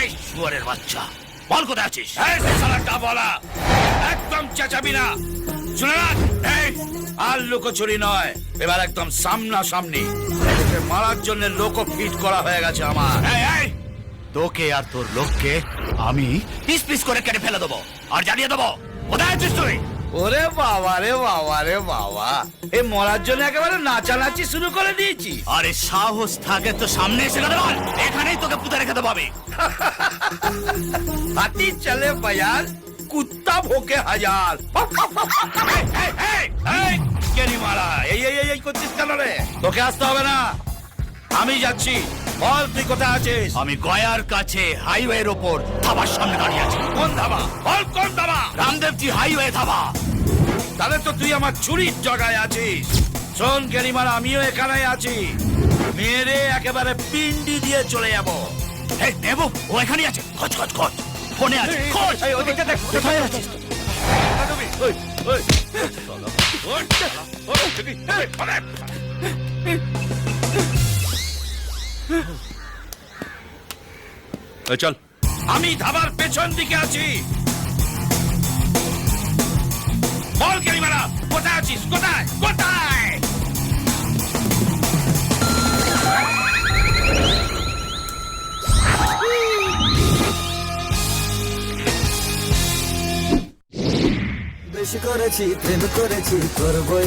এই শুয়োরের বাচ্চা, বল কোথায় আছিস? এই শালাটা বলা, একদম চেঁচাবি না, শুনে রাখ। এই আর লুকোচুরি নয়, এবার একদম সামনাসামনি। একে মারার জন্য লোক ফিট করা হয়ে গেছে আমার। এই তোকে আর তোর লোককে আমি পিস পিস করে কেটে ফেলে দেবো আর জানিয়ে দেবো কোথায় আছিস তুই। ওরে বাবা রে বাবা রে বাবা, এ মরার জন্য একেবারে নাচানাচি শুরু করে দিয়েছি। আরে সাহস থাকে তো সামনে এসে কথা বল, এখানেই তোকে পুঁতে রেখে দেবো আমি। হাতি চলে বাজার, কুত্তা ভোকে হাজার। কেনি মারা, এই করছিস কেন রে? তোকে আসতে হবে না, আমি যাচ্ছি। বল তুই কোথায় আছিস? আমি গয়ার কাছে হাইওয়ের ওপর ধাবার সামনে দাঁড়িয়ে আছি। কোন ধাবা? বল কোন ধাবা? রামদেবজি হাইওয়ে ধাবা। তাহলে তো তুই আমার চুরির জায়গায় আছিস। শোন গেরিমার, আমিও এখানে আছি। মেরে একেবারে পিন্ডি দিয়ে চলে যাবো। এই নেব, ও এখানেই আছে। খোঁজ খোঁজ খোঁজ, ফোনে আছে, খোঁজ। ওদিকটা দেখ, কোথায় আছিস? চল, আমি ধাবার পেছন দিকে আছি। বল গেরিমারা, কোথায় আছিস? কোথায় কোথায়? বেশি করেছি, প্রেম করেছি, করবো।